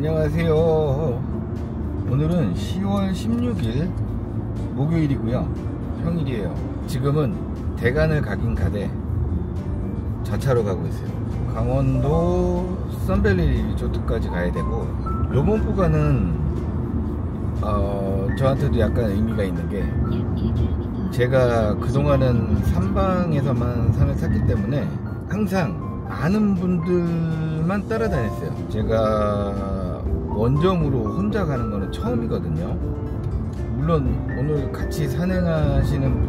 안녕하세요. 오늘은 10월 16일 목요일이고요. 평일이에요. 지금은 대간을 가긴 가되 자차로 가고 있어요. 강원도 썬밸리 리조트까지 가야 되고, 요번 구간은 저한테도 약간 의미가 있는 게, 제가 그동안은 삼방에서만 산을 탔기 때문에 항상 아는 분들만 따라다녔어요. 제가 원점으로 혼자 가는 거는 처음이거든요. 물론 오늘 같이 산행하시는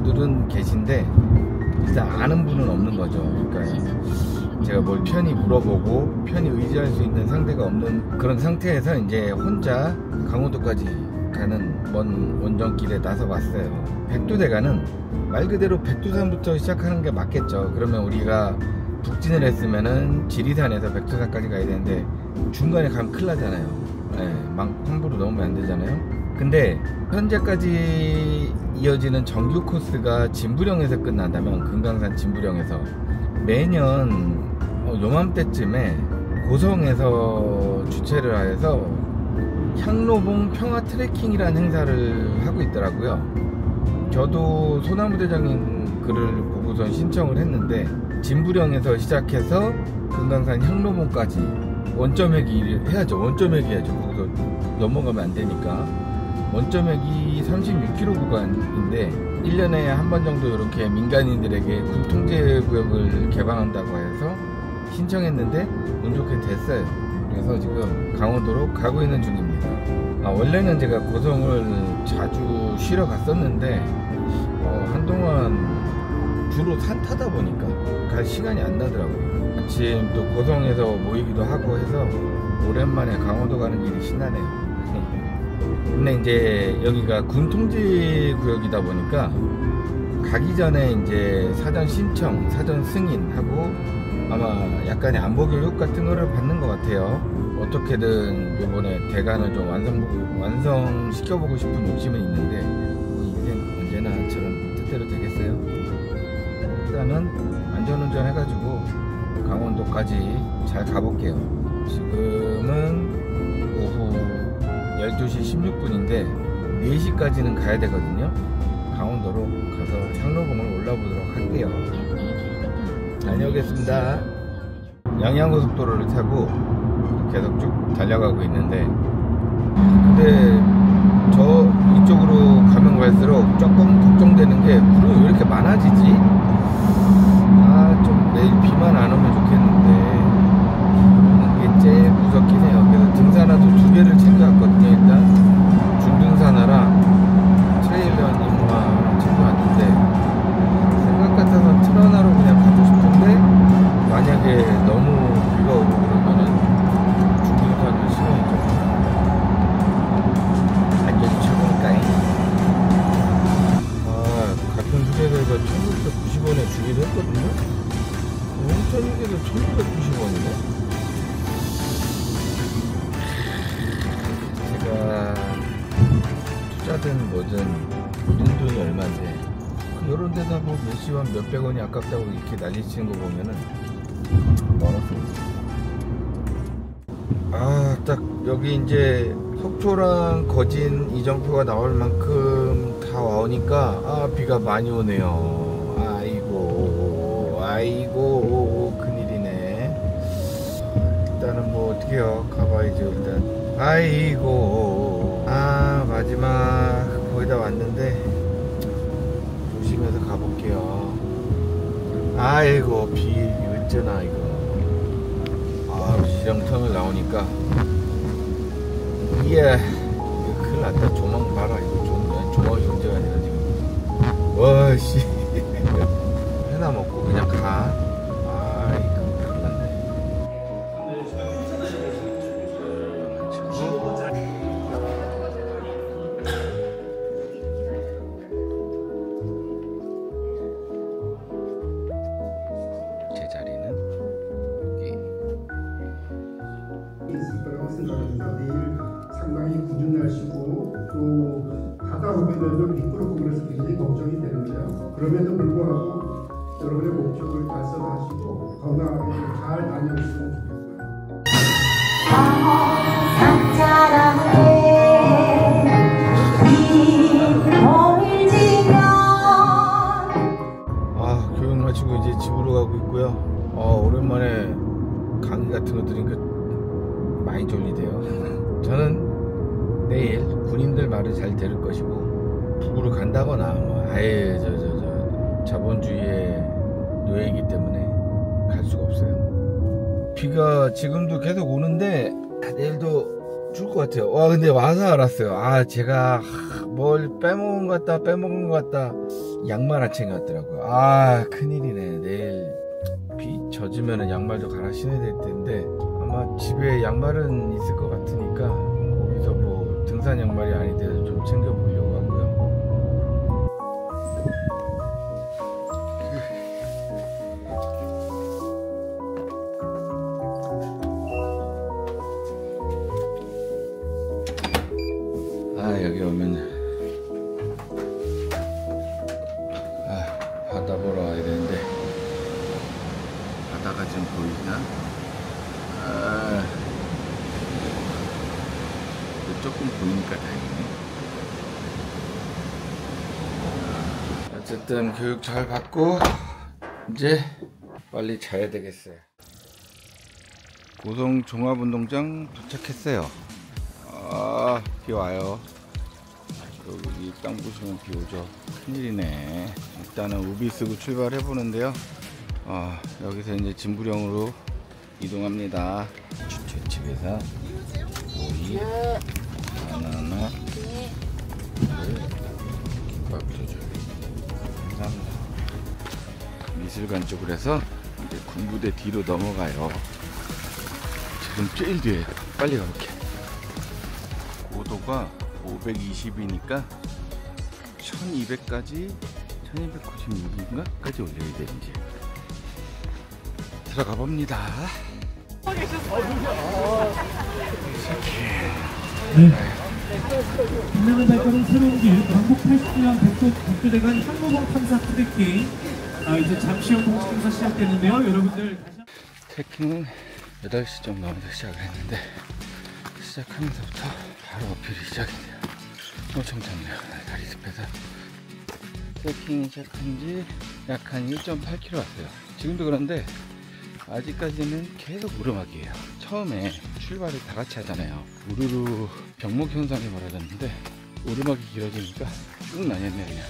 분들은 계신데 일단 아는 분은 없는 거죠. 그러니까 제가 뭘 편히 물어보고 편히 의지할 수 있는 상대가 없는 그런 상태에서 이제 혼자 강원도까지 가는 먼 원정길에 나서 봤어요. 백두대간은 말 그대로 백두산부터 시작하는 게 맞겠죠. 그러면 우리가 북진을 했으면은 지리산에서 백두산까지 가야 되는데 중간에 가면 큰일 나잖아요. 네, 함부로 넘으면 안 되잖아요. 근데 현재까지 이어지는 정규 코스가 진부령에서 끝난다면, 금강산 진부령에서 매년 요맘때쯤에 고성에서 주최를 하여서 향로봉 평화 트레킹이라는 행사를 하고 있더라고요. 저도 소나무대장님 글을 보고선 신청을 했는데, 진부령에서 시작해서 금강산 향로봉까지 원점회기 해야죠. 원점회기 해야죠. 거기서 넘어가면 안 되니까. 원점회기 36km 구간인데 1년에 한 번 정도 이렇게 민간인들에게 군통제구역을 개방한다고 해서 신청했는데 운 좋게 됐어요. 그래서 지금 강원도로 가고 있는 중입니다. 원래는 제가 고성을 자주 쉬러 갔었는데 한동안 주로 산 타다 보니까 갈 시간이 안 나더라고요. 마침 또 고성에서 모이기도 하고 해서 오랜만에 강원도 가는 길이 신나네요. 근데 이제 여기가 군 통제 구역이다 보니까 가기 전에 이제 사전 신청, 사전 승인하고 아마 약간의 안보 교육 같은 거를 받는 것 같아요. 어떻게든 이번에 대간을 좀 완성시켜보고 싶은 욕심은 있는데 인생 언제나 저런 뜻대로 되겠어요? 일단은 안전운전 해가지고 강원도까지 잘 가볼게요. 지금은 오후 12시 16분인데 4시까지는 가야 되거든요. 강원도로 가서 향로봉을 올라보도록 할게요. 다녀오겠습니다. 양양고속도로를 타고 계속 쭉 달려가고 있는데, 근데 저 이쪽으로 가면 갈수록 조금 걱정되는 게, 구름이 왜 이렇게 많아지지? 좀 내일 비만 안 오면 좋겠는데 그게 제일 무섭긴 해요. 그래서 등산화도 2개를 챙겨왔거든요. 일단 중등산화랑 트레일러 임무화 챙겨왔는데, 생각 같아서 트런화로 그냥 가고 싶은데 만약에 너무 비가 오고 그러면은 중등산을 신어야죠. 안전이 최고니까요. 같은 휴게소에서 1990원에 주기로 했거든요. 온천휴게소 1990원이네. 제가 투자든 뭐든 모든 돈이 얼마인데 요런 데다 뭐 몇십원 몇백원이 아깝다고 이렇게 난리치는 거 보면은 멀었습니다. 딱 여기 이제 속초랑 거진 이정표가 나올 만큼 다 와오니까 비가 많이 오네요. 아이고 큰일이네. 일단은 뭐 어떡해요, 가봐야죠. 일단 아이고 마지막 거의 다 왔는데 조심해서 가볼게요. 아이고 비 어쩌나 이거. 지정터널 나오니까 이거 큰일 났다. 조망 봐라. 이거 조망이 문제가 아니라 지금 와씨 회나 먹고 그냥 가. 이거 큰일 났네. 제 자리는 여기. 있을 거라고 생각합니다. 내일 상당히 궂은 날씨고 또 가다 보면은 좀 미끄럽고 그래서 굉장히 걱정이 되는데요. 그럼에도 불구하고 여러분의 목적을 달성하시고 건강하게 잘 다녀오시면 좋겠습니다. 있고요. 오랜만에 강의 같은 거 들으니까 많이 졸리대요. 저는 내일 군인들 말을 잘 들을 것이고, 북으로 간다거나 뭐 아예 저번 주에 노예이기 때문에 갈 수가 없어요. 비가 지금도 계속 오는데 내일도 줄 것 같아요. 와, 근데 와서 알았어요. 제가 뭘 빼먹은 것 같다. 양말 안 챙겨왔더라고요. 큰일이네. 내일 비 젖으면 양말도 갈아 신어야 될 텐데, 아마 집에 양말은 있을 것 같으니까 거기서 뭐 등산 양말이 아니더라도 좀 챙겨보려고 하고요. 여기 오면 바다 보러 와야 되는데, 바다가 좀 보이나? 조금 보이니까 다행이네. 어쨌든 교육 잘 받고 이제 빨리 자야 되겠어요. 고성 종합운동장 도착했어요. 비 와요. 여기 땅 보시면 비 오죠. 큰일이네. 일단은 우비 쓰고 출발해 보는데요. 여기서 이제 진부령으로 이동합니다. 주최측에서 오이, 바나나, 김밥 도줘. 감사합니다. 미술관 쪽으로 해서 이제 군부대 뒤로 넘어가요. 지금 제일 뒤에. 빨리 가볼게. 고도가 520이니까 1200까지 1296인가까지 올려야 되는지. 들어가 봅니다. 빛나는 발걸음 새로운 길 광복 80주년 백두대간 항모봉 탐사 트레킹. 이제 잠시 후 공식 행사 시작되는데요. 여러분들 다시 트레킹은 8시 정도 하면서 시작을 했는데, 시작하면서부터 바로 어필이 시작이네요. 엄청 덥네요. 다리 숲에서 트레킹 시작한지 약 한 1.8km 왔어요. 지금도 그런데 아직까지는 계속 오르막이에요. 처음에 출발을 다 같이 하잖아요. 우르르 병목 현상이 벌어졌는데, 오르막이 길어지니까 쭉 나뉘었네. 그냥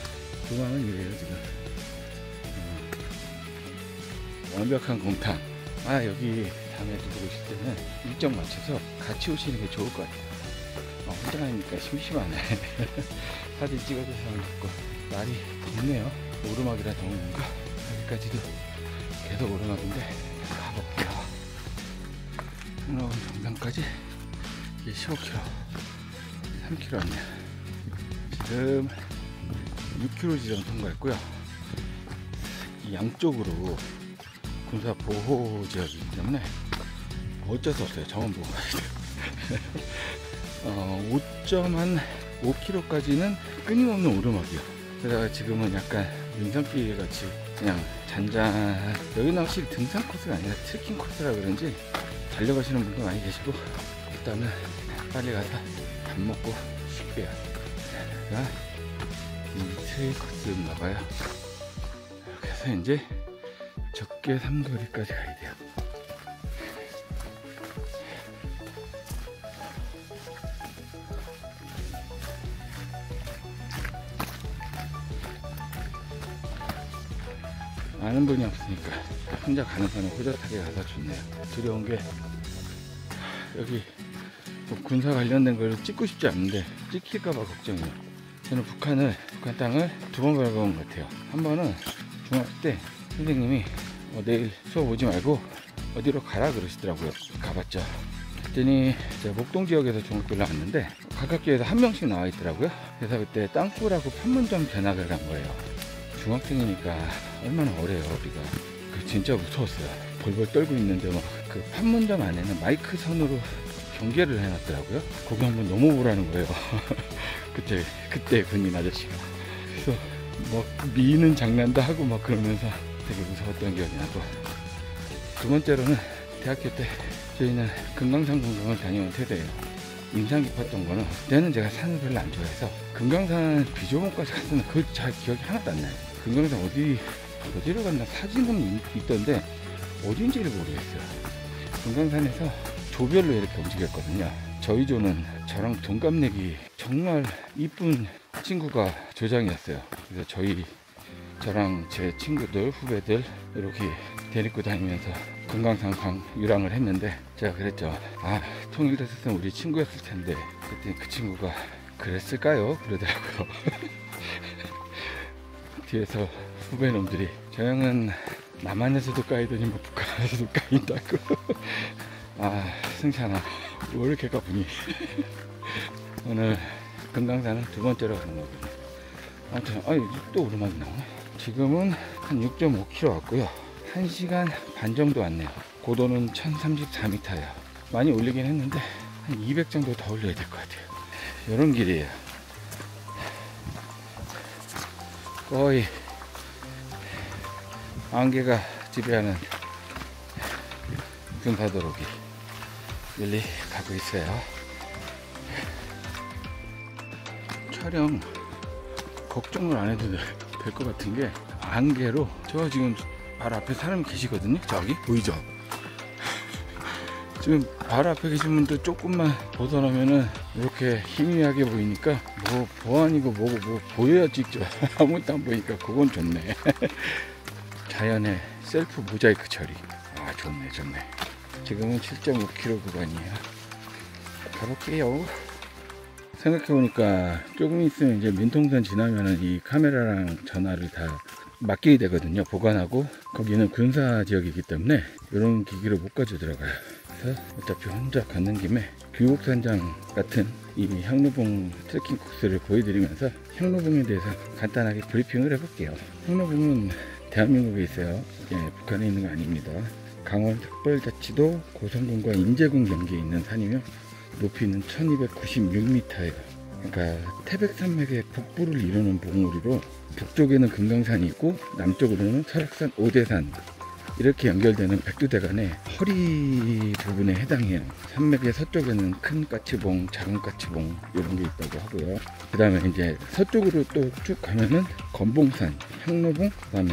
도망은 이래요 지금. 완벽한 공탕. 여기 다음에 누구 오실 때는 일정 맞춰서 같이 오시는 게 좋을 것 같아요. 혼자 가니까 심심하네. 사진 찍어줄 사람 없고. 날이 덥네요. 오르막이라 더운 건가? 여기까지도 계속 오르막인데 가볼게요. 올라온 정상까지 이게 15km, 3km 왔네요. 지금 6km 지점 통과했고요. 이 양쪽으로 군사 보호 지역이기 때문에 어쩔 수 없어요. 저만 보고 가야 돼요. 5.5km까지는 끊임없는 오르막이요. 그래서 지금은 약간 윤산길 같이 그냥 잔잔. 여기는 확실히 등산 코스가 아니라 트레킹 코스라 그런지 달려가시는 분도 많이 계시고, 일단은 빨리 가서 밥 먹고 쉴게요. 제가 이 트레일 코스인가봐요. 이렇게 해서 이제 적게 삼거리까지 가야 돼요. 아는 분이 없으니까 혼자 가는 거는 호젓하게 가서 좋네요. 두려운 게 여기 뭐 군사 관련된 걸 찍고 싶지 않은데 찍힐까봐 걱정이에요. 저는 북한 땅을 2번 밟아본 것 같아요. 한 번은 중학교 때 선생님이 내일 수업 오지 말고 어디로 가라 그러시더라고요. 가봤죠. 그랬더니 제가 목동 지역에서 중학교를 나왔는데 각 학교에서 한 명씩 나와 있더라고요. 그래서 그때 땅굴하고 판문점 견학을 간 거예요. 중학생이니까 얼마나 어려요. 우리가 진짜 무서웠어요. 벌벌 떨고 있는데 막 그 판문점 안에는 마이크 선으로 경계를 해놨더라고요. 거기 한번 넘어보라는 거예요. 그때 군인 아저씨가. 그래서 뭐 미는 장난도 하고 막 그러면서 되게 무서웠던 기억이 나고, 두 번째로는 대학교 때 저희는 금강산 공강을 다니는 세대예요. 인상 깊었던 거는, 그때는 제가 산을 별로 안 좋아해서 금강산 비조봉까지 갔으면 그걸 잘 기억이 하나도 안 나요. 금강산 어디 어디로 갔나 사진은 있던데 어딘지를 모르겠어요. 금강산에서 조별로 이렇게 움직였거든요. 저희 조는 저랑 동갑내기 정말 이쁜 친구가 조장이었어요. 그래서 저랑 제 친구들, 후배들 이렇게 데리고 다니면서 금강산 유랑을 했는데, 제가 그랬죠. 아, 통일됐었으면 우리 친구였을 텐데. 그때 그 친구가 그랬을까요? 그러더라고요. 뒤에서 후배놈들이 저 형은 남한에서도 까이더니 뭐 북한에서도 까인다고. 아, 승찬아 왜 이렇게 까부니. 오늘 금강산은 두 번째로 가는 거거든요. 아무튼 또 오르막이 나오네. 지금은 한 6.5km 왔고요. 1시간 반 정도 왔네요. 고도는 1034m예요. 많이 올리긴 했는데 한 200 정도 더 올려야 될 것 같아요. 이런 길이에요. 거의 안개가 지배하는 군사도로기 밀리 가고 있어요. 촬영 걱정을 안 해도 될 것 같은 게, 안개로 저 지금 바로 앞에 사람이 계시거든요. 저기 보이죠? 지금 바로 앞에 계신 분들 조금만 벗어나면은 이렇게 희미하게 보이니까 뭐 아니고 뭐 보여야 찍죠. 아무것도 안 보이니까 그건 좋네. 자연의 셀프 모자이크 처리. 아, 좋네. 지금은 7.5km 구간이에요. 가볼게요. 생각해보니까 조금 있으면 이제 민통선 지나면은 이 카메라랑 전화를 다 맡기게 되거든요. 보관하고, 거기는 군사 지역이기 때문에 이런 기기를 못 가져들어가요. 그래서 어차피 혼자 가는 김에 귀곡산장 같은 이 향로봉 트레킹 코스를 보여드리면서 향로봉에 대해서 간단하게 브리핑을 해볼게요. 향로봉은 대한민국에 있어요. 예, 북한에 있는 거 아닙니다. 강원 특별자치도 고성군과 인제군 경계에 있는 산이며 높이는 1296m예요. 그러니까 태백산맥의 북부를 이루는 봉우리로 북쪽에는 금강산이 있고 남쪽으로는 설악산, 오대산 이렇게 연결되는 백두대간의 허리 부분에 해당해요. 산맥의 서쪽에는 큰 까치봉, 작은 까치봉 이런 게 있다고 하고요. 그 다음에 이제 서쪽으로 또 쭉 가면은 건봉산, 향로봉, 그 다음에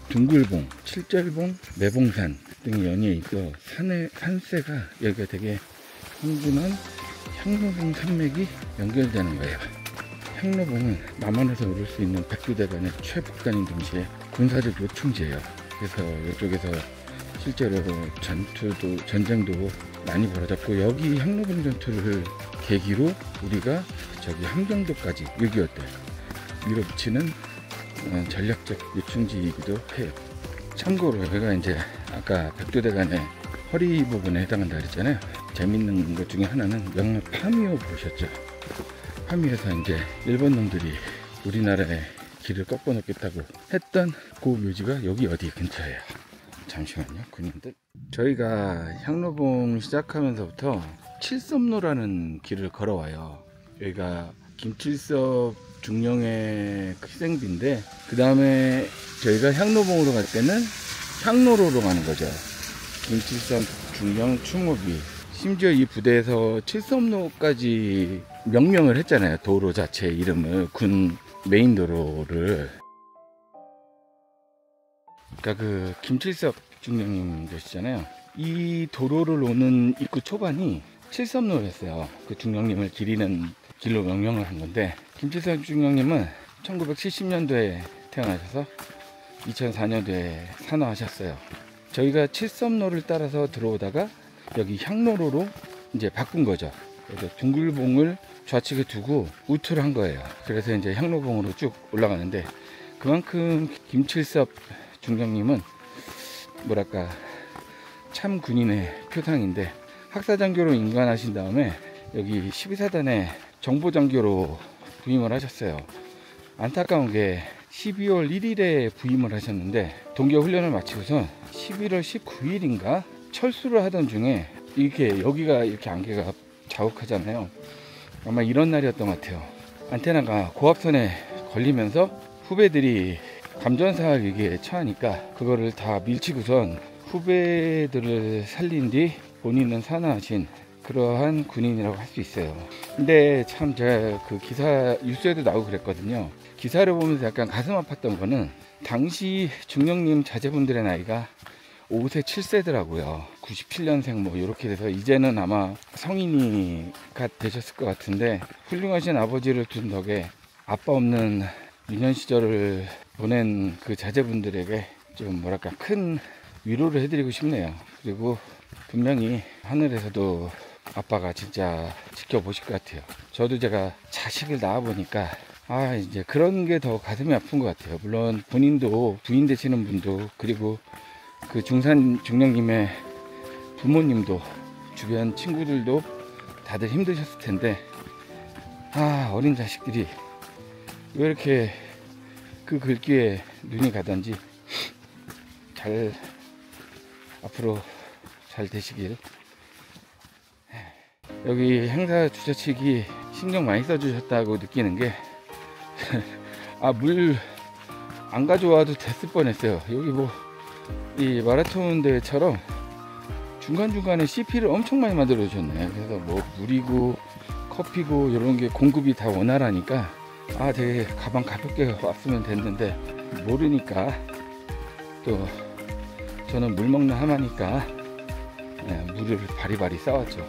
둥글봉, 칠절봉, 매봉산 등이 연이어 있어 산세가 여기가 되게 흥분한 향로봉 산맥이 연결되는 거예요. 향로봉은 남한에서 오를 수 있는 백두대간의 최북단인 동시에 군사적 요충지예요. 그래서 이쪽에서 실제로 전쟁도 많이 벌어졌고, 여기 향로봉 전투를 계기로 우리가 저기 함경도까지 6.25 때 밀어붙이는 전략적 요충지이기도 해요. 참고로 여기가 이제 아까 백두대간의 허리 부분에 해당한다 그랬잖아요. 재밌는 것 중에 하나는 영화 파미오 보셨죠? 파미에서 이제 일본 놈들이 우리나라에 길을 꺾어 놓겠다고 했던 그 묘지가 여기 어디 근처예요. 잠시만요. 군인들, 저희가 향로봉 시작하면서부터 칠섭로라는 길을 걸어와요. 여기가 김칠섭 중령의 희생비인데, 그 다음에 저희가 향로봉으로 갈 때는 향로로로 가는 거죠. 김칠섭 중령 추모비. 심지어 이 부대에서 칠섭로까지 명명을 했잖아요. 도로 자체 이름을, 군 메인 도로를. 그러니까 그 김칠섭 중령님 계시잖아요. 이 도로를 오는 입구 초반이 칠섭로였어요. 그 중령님을 기리는 길로 명명을 한 건데, 김칠섭 중령님은 1970년도에 태어나셔서 2004년도에 산화하셨어요. 저희가 칠섭로를 따라서 들어오다가 여기 향로로로 이제 바꾼 거죠. 그래서 둥글봉을 좌측에 두고 우투를 한 거예요. 그래서 이제 향로봉으로 쭉 올라가는데, 그만큼 김칠섭 중령님은 뭐랄까 참 군인의 표상인데, 학사장교로 임관하신 다음에 여기 12사단의 정보장교로 부임을 하셨어요. 안타까운 게 12월 1일에 부임을 하셨는데, 동계 훈련을 마치고서 11월 19일인가 철수를 하던 중에 이렇게 여기가 이렇게 안개가 자욱하잖아요. 아마 이런 날이었던 것 같아요. 안테나가 고압선에 걸리면서 후배들이 감전사할 위기에 처하니까 그거를 다 밀치고선 후배들을 살린 뒤 본인은 산화하신 그러한 군인이라고 할 수 있어요. 근데 참 제가 그 기사 뉴스에도 나오고 그랬거든요. 기사를 보면서 약간 가슴 아팠던 거는 당시 중령님 자제분들의 나이가 5세 7세더라고요 97년생 뭐 이렇게 돼서 이제는 아마 성인이가 되셨을 것 같은데, 훌륭하신 아버지를 둔 덕에 아빠 없는 유년 시절을 보낸 그 자제분들에게 좀 뭐랄까 큰 위로를 해드리고 싶네요. 그리고 분명히 하늘에서도 아빠가 진짜 지켜보실 것 같아요. 저도 제가 자식을 낳아보니까 이제 그런 게 더 가슴이 아픈 것 같아요. 물론 본인도, 부인 되시는 분도, 그리고 그 중령님의 부모님도, 주변 친구들도 다들 힘드셨을 텐데, 어린 자식들이 왜 이렇게 그 글귀에 눈이 가던지 앞으로 잘 되시길. 여기 행사 주최 측이 신경 많이 써주셨다고 느끼는 게 물 안 가져와도 됐을 뻔했어요. 여기 뭐 이 마라톤 대회처럼 중간중간에 CP를 엄청 많이 만들어 주셨네. 그래서 뭐 물이고 커피고 이런 게 공급이 다 원활하니까 되게 가방 가볍게 왔으면 됐는데, 모르니까 또 저는 물 먹는 하마니까 물을 바리바리 싸왔죠.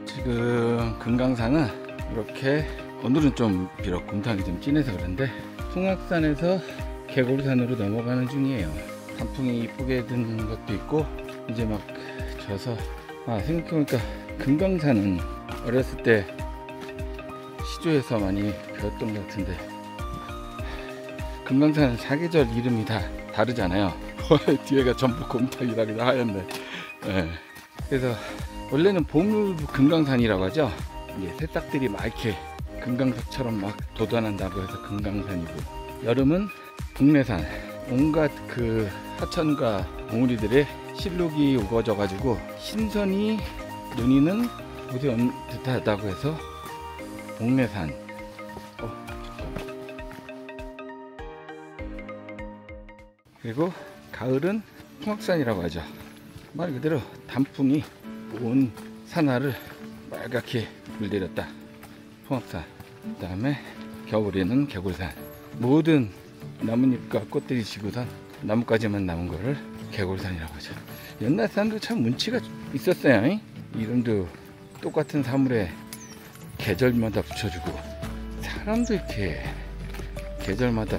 지금 금강산은 이렇게, 오늘은 좀 비록 금탕이 좀 진해서 그런데 풍악산에서 계골산으로 넘어가는 중이에요. 단풍이 이쁘게 든 것도 있고, 이제 막 져서 생각해보니까 금강산은 어렸을 때 시조에서 많이 배웠던 것 같은데, 금강산은 사계절 이름이 다 다르잖아요. 뒤에가 전부 곰탕이라기도 하였네. 그래서 원래는 봄을 금강산이라고 하죠. 이게 새싹들이 막 이렇게 금강석처럼 막 돋아난다고 해서 금강산이고, 여름은 북내산, 온갖 그 하천과 봉우리들의 실록이 우거져 가지고 신선이 눈이는 곳에 온 듯하다고 해서 복내산. 그리고 가을은 풍악산이라고 하죠. 말 그대로 단풍이 온 산하를 빨갛게 물들였다. 풍악산. 그 다음에 겨울에는 계골산. 모든 나뭇잎과 꽃들이 지고선 나뭇가지만 남은 거를 계골산이라고 하죠. 옛날 사람도 참 운치가 있었어요. 이름도 똑같은 사물에 계절마다 붙여주고, 사람도 이렇게 계절마다,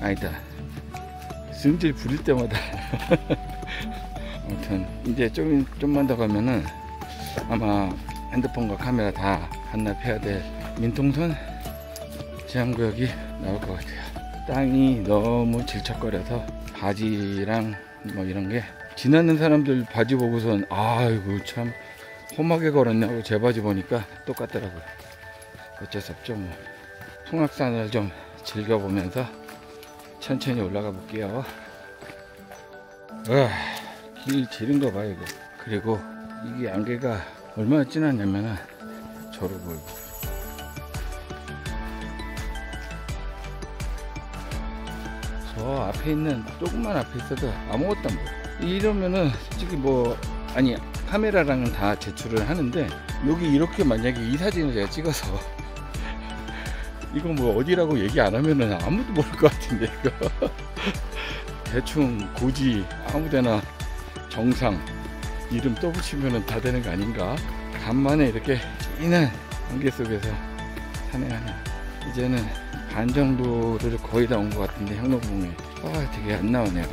아니다, 승질 부릴 때마다 아무튼 이제 좀만 더 가면은 아마 핸드폰과 카메라 다 반납해야 될 민통선 제한구역이 나올 것 같아요. 땅이 너무 질척거려서 바지랑 뭐 이런 게, 지나는 사람들 바지 보고선 아이고 참 험하게 걸었냐고 제 바지 보니까 똑같더라고요. 어쩔 수 없죠 뭐. 풍악산을 좀 즐겨보면서 천천히 올라가 볼게요. 길 지른 거 봐요 이거. 그리고 이게 안개가 얼마나 진하냐면은 저로 보이고, 저 앞에 있는, 조금만 앞에 있어도 아무것도 안 보여. 이러면은 솔직히 뭐, 아니 카메라랑은 다 제출을 하는데, 여기 이렇게 만약에 이 사진을 제가 찍어서 이거 뭐 어디라고 얘기 안 하면은 아무도 모를 것 같은데, 이거 대충 고지 아무데나 정상 이름 떠붙이면은 다 되는 거 아닌가? 간만에 이렇게 진한 안개 속에서 산행하는, 이제는 반 정도를 거의 다 온 것 같은데 향로봉에 되게 안 나오네요.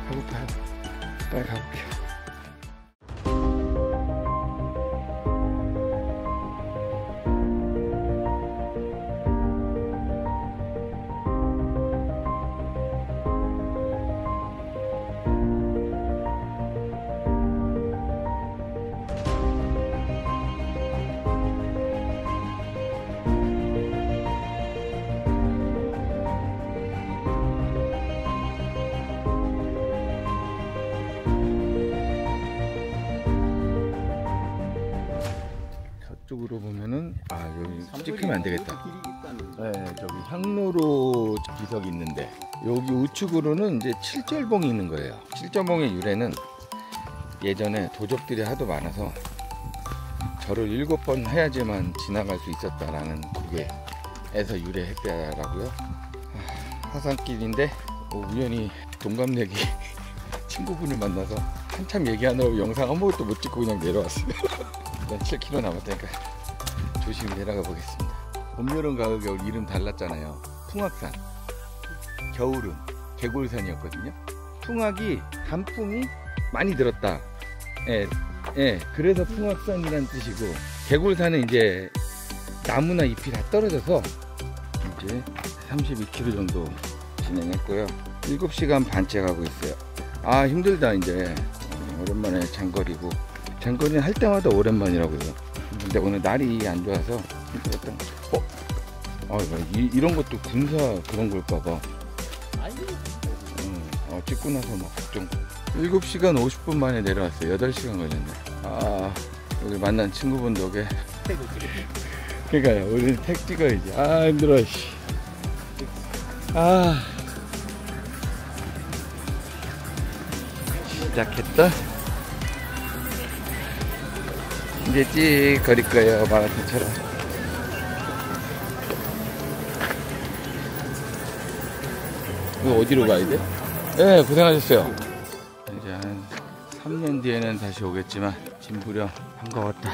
배고파요. 빨리 가볼게요. 쪽으로 보면은 여기 찍히면 안 되겠다. 네, 저기 향로로 비석이 있는데, 여기 우측으로는 이제 칠절봉이 있는 거예요. 칠절봉의 유래는 예전에 도적들이 하도 많아서 절을 7번 해야지만 지나갈 수 있었다라는 그게에서 유래했다라고요. 화산길인데 우연히 동갑내기 친구분을 만나서 한참 얘기하느라고 영상 아무것도 못 찍고 그냥 내려왔어요. 일단 7km 남았다니까 조심히 내려가 보겠습니다. 봄, 여름, 가을, 겨울 이름 달랐잖아요. 풍악산, 겨울은 개골산이었거든요. 풍악이 단풍이 많이 들었다. 그래서 풍악산이란 뜻이고, 개골산은 이제 나무나 잎이 다 떨어져서 이제 32km 정도 진행했고요. 7시간 반째 가고 있어요. 아, 힘들다. 이제 오랜만에 장거리고, 장거리는 할 때마다 오랜만이라고요. 근데 오늘 날이 안 좋아서 힘들었던 거. 이런 것도 군사 그런 걸까봐. 찍고 나서 막 걱정. 7시간 50분 만에 내려왔어요. 8시간 걸렸네. 아, 여기 만난 친구분 덕에. 그러니까요, 우리 택 찍어야지. 아, 힘들어. 아, 시작했다. 이제 찌 거릴 거예요, 마라톤처럼. 이거 어디로 가야 돼? 네, 고생하셨어요. 이제 한 3년 뒤에는 다시 오겠지만 진부령 반가웠다.